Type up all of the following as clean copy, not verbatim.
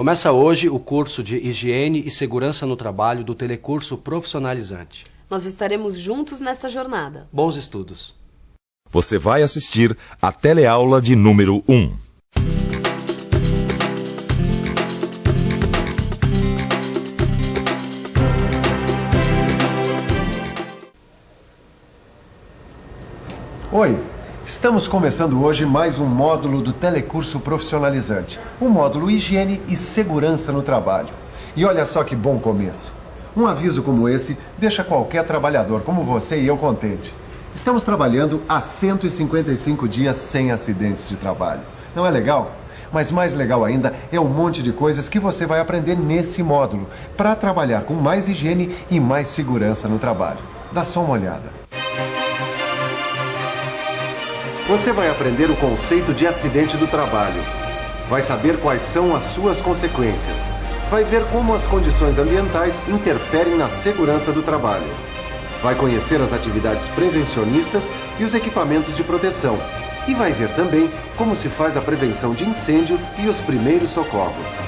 Começa hoje o curso de Higiene e Segurança no Trabalho do Telecurso Profissionalizante. Nós estaremos juntos nesta jornada. Bons estudos. Você vai assistir a teleaula de número 1. Oi, estamos começando hoje mais um módulo do Telecurso Profissionalizante, o módulo Higiene e Segurança no Trabalho. E olha só que bom começo. Um aviso como esse deixa qualquer trabalhador como você e eu contente. Estamos trabalhando há 155 dias sem acidentes de trabalho. Não é legal? Mas mais legal ainda é um monte de coisas que você vai aprender nesse módulo para trabalhar com mais higiene e mais segurança no trabalho. Dá só uma olhada. Você vai aprender o conceito de acidente do trabalho. Vai saber quais são as suas consequências. Vai ver como as condições ambientais interferem na segurança do trabalho. Vai conhecer as atividades prevencionistas e os equipamentos de proteção. E vai ver também como se faz a prevenção de incêndio e os primeiros socorros.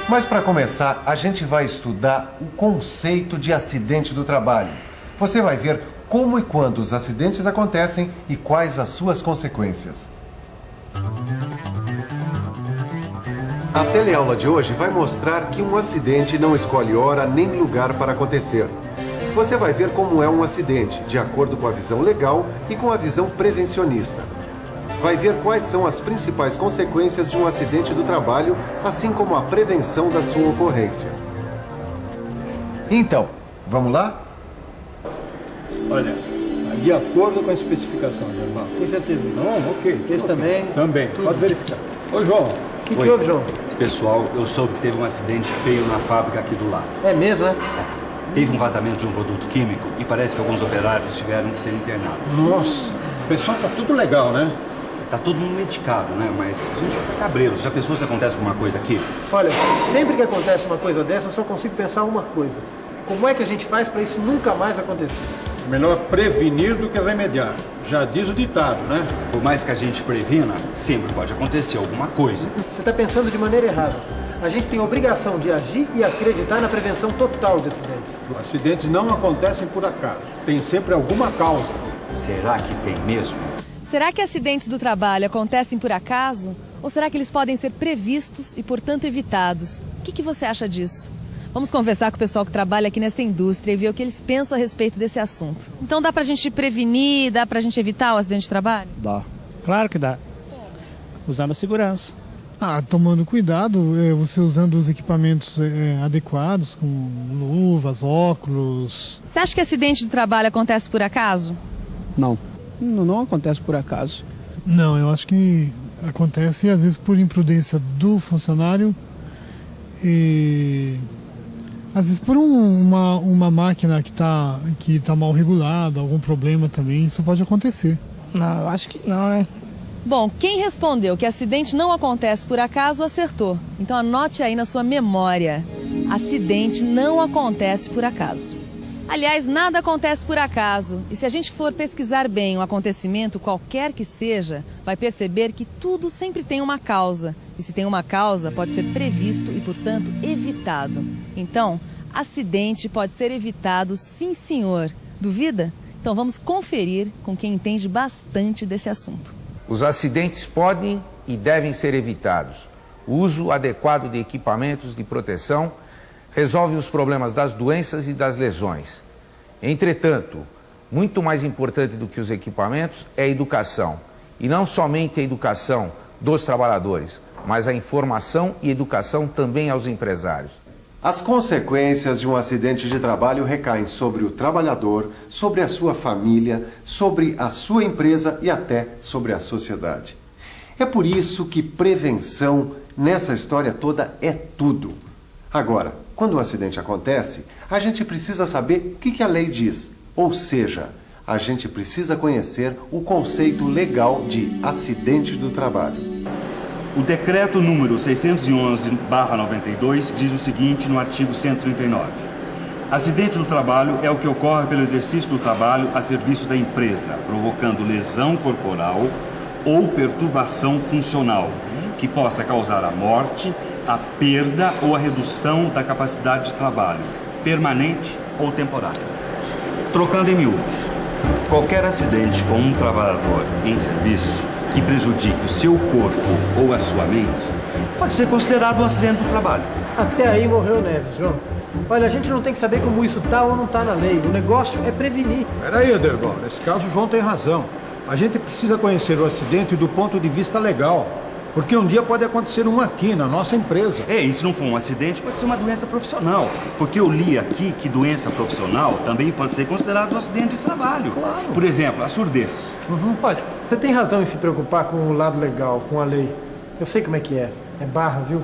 Mas para começar, a gente vai estudar o conceito de acidente do trabalho. Você vai ver como e quando os acidentes acontecem e quais as suas consequências. A teleaula de hoje vai mostrar que um acidente não escolhe hora nem lugar para acontecer. Você vai ver como é um acidente, de acordo com a visão legal e com a visão prevencionista. Vai ver quais são as principais consequências de um acidente do trabalho, assim como a prevenção da sua ocorrência. Então, vamos lá? Olha, de acordo com a especificação, Germão. Tem certeza? Não, ok. Esse também? Também, pode verificar. Ô, João. O que houve, João? Pessoal, eu soube que teve um acidente feio na fábrica aqui do lado. É mesmo, né? Teve um vazamento de um produto químico e parece que alguns operários tiveram que ser internados. Nossa, o pessoal tá tudo legal, né? Tá todo mundo medicado, né? Mas a gente fica cabreiro. Já pensou se acontece alguma coisa aqui? Olha, sempre que acontece uma coisa dessa, eu só consigo pensar uma coisa. Como é que a gente faz para isso nunca mais acontecer? Melhor prevenir do que remediar. Já diz o ditado, né? Por mais que a gente previna, sempre pode acontecer alguma coisa. Você está pensando de maneira errada. A gente tem a obrigação de agir e acreditar na prevenção total de acidentes. Acidentes não acontecem por acaso. Tem sempre alguma causa. Será que tem mesmo? Será que acidentes do trabalho acontecem por acaso? Ou será que eles podem ser previstos e, portanto, evitados? O que você acha disso? Vamos conversar com o pessoal que trabalha aqui nessa indústria e ver o que eles pensam a respeito desse assunto. Então dá pra gente prevenir, dá pra gente evitar o acidente de trabalho? Dá. Claro que dá. Usando a segurança. Tomando cuidado, você usando os equipamentos adequados, com luvas, óculos. Você acha que acidente de trabalho acontece por acaso? Não. Não acontece por acaso. Não, eu acho que acontece às vezes por imprudência do funcionário e às vezes por uma máquina que tá mal regulada, algum problema também, isso pode acontecer. Não, eu acho que não, né? Bom, quem respondeu que acidente não acontece por acaso acertou. Então anote aí na sua memória. Acidente não acontece por acaso. Aliás, nada acontece por acaso. E se a gente for pesquisar bem um acontecimento, qualquer que seja, vai perceber que tudo sempre tem uma causa. E se tem uma causa, pode ser previsto e, portanto, evitado. Então, acidente pode ser evitado, sim, senhor. Duvida? Então vamos conferir com quem entende bastante desse assunto. Os acidentes podem e devem ser evitados. O uso adequado de equipamentos de proteção resolve os problemas das doenças e das lesões. Entretanto, muito mais importante do que os equipamentos é a educação. E não somente a educação dos trabalhadores, mas a informação e educação também aos empresários. As consequências de um acidente de trabalho recaem sobre o trabalhador, sobre a sua família, sobre a sua empresa e até sobre a sociedade. É por isso que prevenção nessa história toda é tudo. Agora, quando um acidente acontece, a gente precisa saber o que a lei diz. Ou seja, a gente precisa conhecer o conceito legal de acidente do trabalho. O decreto número 611/92 diz o seguinte no artigo 139. Acidente do trabalho é o que ocorre pelo exercício do trabalho a serviço da empresa, provocando lesão corporal ou perturbação funcional, que possa causar a morte, a perda ou a redução da capacidade de trabalho, permanente ou temporária. Trocando em miúdos, qualquer acidente com um trabalhador em serviço que prejudique o seu corpo ou a sua mente pode ser considerado um acidente do trabalho. Até aí morreu Neves, João. Olha, a gente não tem que saber como isso tá ou não tá na lei. O negócio é prevenir. Peraí, Aderbal, nesse caso o João tem razão. A gente precisa conhecer o acidente do ponto de vista legal. Porque um dia pode acontecer um aqui, na nossa empresa. E se não for um acidente, pode ser uma doença profissional. Porque eu li aqui que doença profissional também pode ser considerado um acidente de trabalho. Claro. Por exemplo, a surdez. Olha, você tem razão em se preocupar com o lado legal, com a lei. Eu sei como é que é. É barra, viu?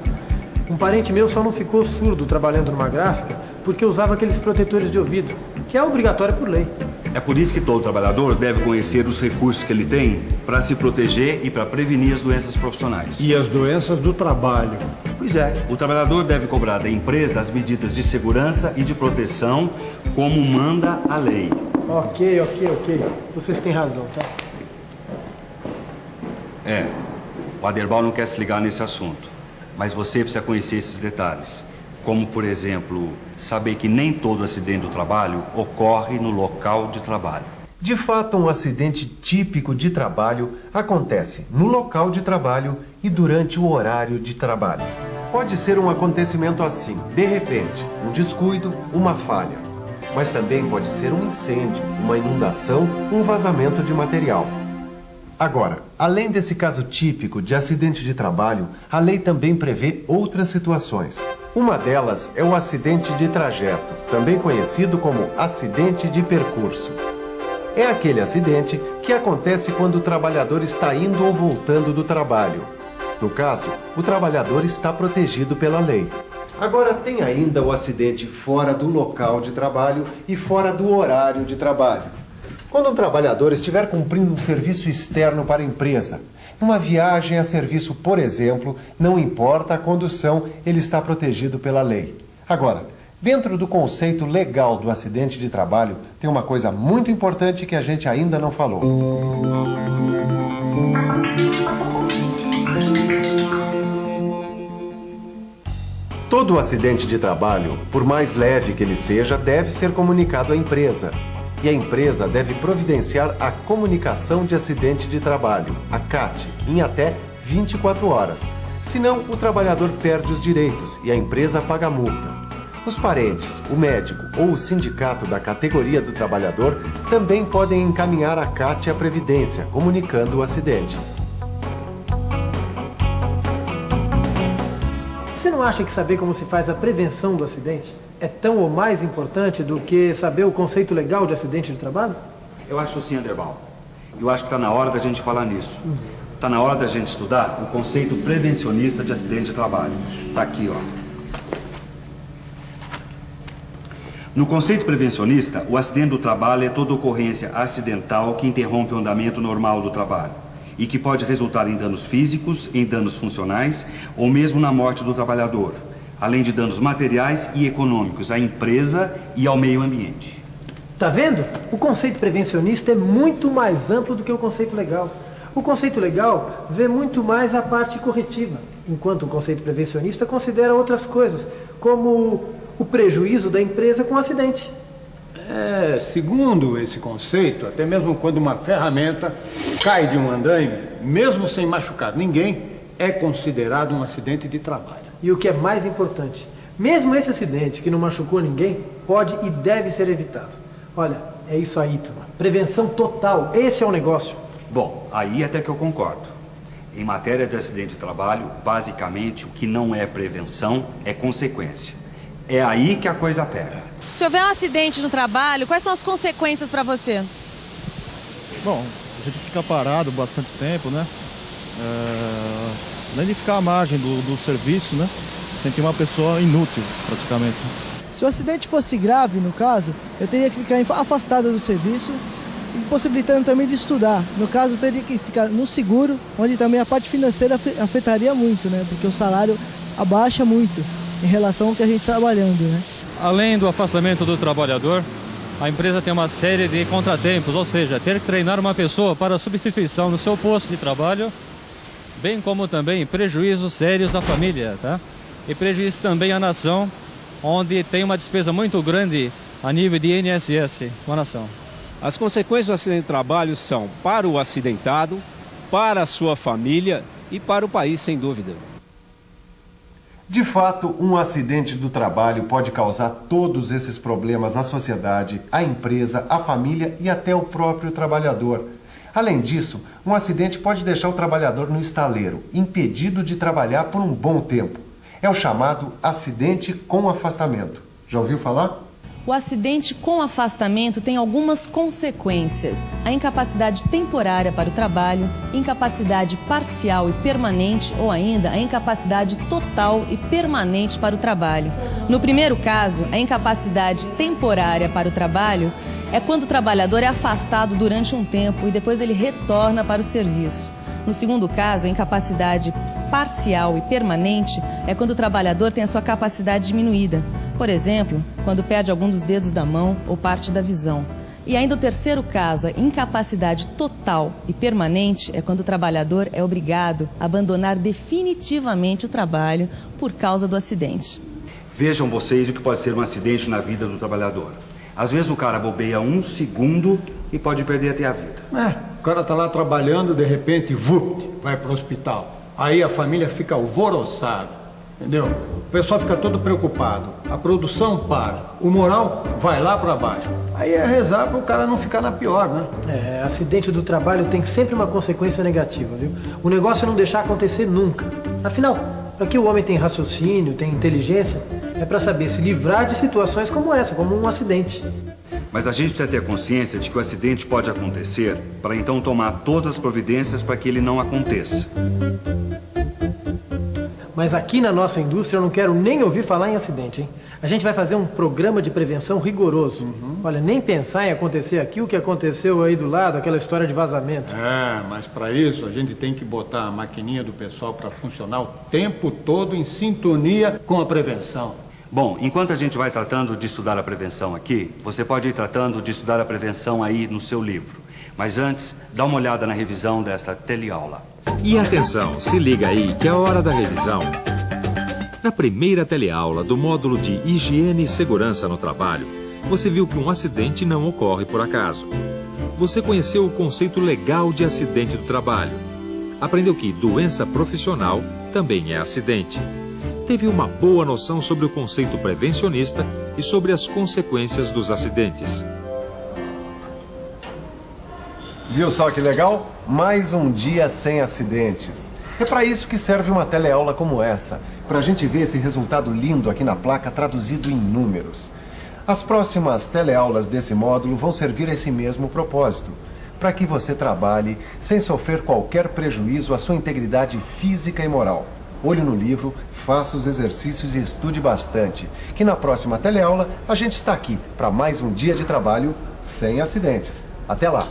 Um parente meu só não ficou surdo trabalhando numa gráfica porque usava aqueles protetores de ouvido, que é obrigatório por lei. É por isso que todo trabalhador deve conhecer os recursos que ele tem para se proteger e para prevenir as doenças profissionais. E as doenças do trabalho. Pois é, o trabalhador deve cobrar da empresa as medidas de segurança e de proteção como manda a lei. Ok. Vocês têm razão, tá? O Aderbal não quer se ligar nesse assunto, mas você precisa conhecer esses detalhes. Como, por exemplo, saber que nem todo acidente do trabalho ocorre no local de trabalho. De fato, um acidente típico de trabalho acontece no local de trabalho e durante o horário de trabalho. Pode ser um acontecimento assim, de repente, um descuido, uma falha. Mas também pode ser um incêndio, uma inundação, um vazamento de material. Agora, além desse caso típico de acidente de trabalho, a lei também prevê outras situações. Uma delas é o acidente de trajeto, também conhecido como acidente de percurso. É aquele acidente que acontece quando o trabalhador está indo ou voltando do trabalho. No caso, o trabalhador está protegido pela lei. Agora, tem ainda o acidente fora do local de trabalho e fora do horário de trabalho. Quando um trabalhador estiver cumprindo um serviço externo para a empresa, numa viagem a serviço, por exemplo, não importa a condução, ele está protegido pela lei. Agora, dentro do conceito legal do acidente de trabalho, tem uma coisa muito importante que a gente ainda não falou. Todo acidente de trabalho, por mais leve que ele seja, deve ser comunicado à empresa. E a empresa deve providenciar a comunicação de acidente de trabalho, a CAT, em até 24 horas. Senão, o trabalhador perde os direitos e a empresa paga a multa. Os parentes, o médico ou o sindicato da categoria do trabalhador também podem encaminhar a CAT à Previdência, comunicando o acidente. Você não acha que saber como se faz a prevenção do acidente é tão ou mais importante do que saber o conceito legal de acidente de trabalho? Eu acho sim, Aderbal. Eu acho que está na hora da gente falar nisso. Está na hora da gente estudar o conceito prevencionista de acidente de trabalho. Está aqui, ó. No conceito prevencionista, o acidente do trabalho é toda ocorrência acidental que interrompe o andamento normal do trabalho e que pode resultar em danos físicos, em danos funcionais ou mesmo na morte do trabalhador, além de danos materiais e econômicos à empresa e ao meio ambiente. Tá vendo? O conceito prevencionista é muito mais amplo do que o conceito legal. O conceito legal vê muito mais a parte corretiva, enquanto o conceito prevencionista considera outras coisas, como o prejuízo da empresa com o acidente. Segundo esse conceito, até mesmo quando uma ferramenta cai de um andaime, mesmo sem machucar ninguém, é considerado um acidente de trabalho. E o que é mais importante, mesmo esse acidente que não machucou ninguém, pode e deve ser evitado. Olha, é isso aí, turma. Prevenção total, esse é o negócio. Bom, aí até que eu concordo. Em matéria de acidente de trabalho, basicamente, o que não é prevenção é consequência. É aí que a coisa pega. Se houver um acidente no trabalho, quais são as consequências para você? Bom, a gente fica parado bastante tempo, né? Além de ficar à margem do serviço, né? Sempre uma pessoa inútil, praticamente. Se o acidente fosse grave, no caso, eu teria que ficar afastado do serviço, impossibilitando também de estudar. No caso, eu teria que ficar no seguro, onde também a parte financeira afetaria muito, né? Porque o salário abaixa muito em relação ao que a gente está trabalhando, né? Além do afastamento do trabalhador, a empresa tem uma série de contratempos, ou seja, ter que treinar uma pessoa para substituição no seu posto de trabalho bem como também prejuízos sérios à família, tá? E prejuízo também à nação, onde tem uma despesa muito grande a nível de INSS com a nação. As consequências do acidente de trabalho são para o acidentado, para a sua família e para o país, sem dúvida. De fato, um acidente do trabalho pode causar todos esses problemas à sociedade, à empresa, à família e até ao próprio trabalhador. Além disso, um acidente pode deixar o trabalhador no estaleiro, impedido de trabalhar por um bom tempo. É o chamado acidente com afastamento. Já ouviu falar? O acidente com afastamento tem algumas consequências. A incapacidade temporária para o trabalho, incapacidade parcial e permanente ou ainda a incapacidade total e permanente para o trabalho. No primeiro caso, a incapacidade temporária para o trabalho é quando o trabalhador é afastado durante um tempo e depois ele retorna para o serviço. No segundo caso, a incapacidade parcial e permanente é quando o trabalhador tem a sua capacidade diminuída. Por exemplo, quando perde algum dos dedos da mão ou parte da visão. E ainda o terceiro caso, a incapacidade total e permanente, é quando o trabalhador é obrigado a abandonar definitivamente o trabalho por causa do acidente. Vejam vocês o que pode ser um acidente na vida do trabalhador. Às vezes o cara bobeia 1 segundo e pode perder até a vida. O cara tá lá trabalhando, de repente, vai pro hospital. Aí a família fica alvoroçada, entendeu? O pessoal fica todo preocupado, a produção para, o moral vai lá para baixo. Aí é rezar para o cara não ficar na pior, né? Acidente do trabalho tem sempre uma consequência negativa, viu? O negócio é não deixar acontecer nunca. Afinal, para que o homem tem raciocínio, tem inteligência, é para saber se livrar de situações como essa, como um acidente. Mas a gente precisa ter consciência de que o acidente pode acontecer para então tomar todas as providências para que ele não aconteça. Mas aqui na nossa indústria eu não quero nem ouvir falar em acidente, hein? A gente vai fazer um programa de prevenção rigoroso. Olha, nem pensar em acontecer aqui o que aconteceu aí do lado, aquela história de vazamento. Mas para isso a gente tem que botar a maquininha do pessoal para funcionar o tempo todo em sintonia com a prevenção. Bom, enquanto a gente vai tratando de estudar a prevenção aqui, você pode ir tratando de estudar a prevenção aí no seu livro. Mas antes, dá uma olhada na revisão desta teleaula. E atenção, se liga aí que é a hora da revisão. Na primeira teleaula do módulo de Higiene e Segurança no Trabalho, você viu que um acidente não ocorre por acaso. Você conheceu o conceito legal de acidente do trabalho. Aprendeu que doença profissional também é acidente. Teve uma boa noção sobre o conceito prevencionista e sobre as consequências dos acidentes. Viu só que legal? Mais um dia sem acidentes. É para isso que serve uma teleaula como essa, para a gente ver esse resultado lindo aqui na placa traduzido em números. As próximas teleaulas desse módulo vão servir a esse mesmo propósito, para que você trabalhe sem sofrer qualquer prejuízo à sua integridade física e moral. Olhe no livro, faça os exercícios e estude bastante, que na próxima teleaula a gente está aqui para mais um dia de trabalho sem acidentes. Até lá!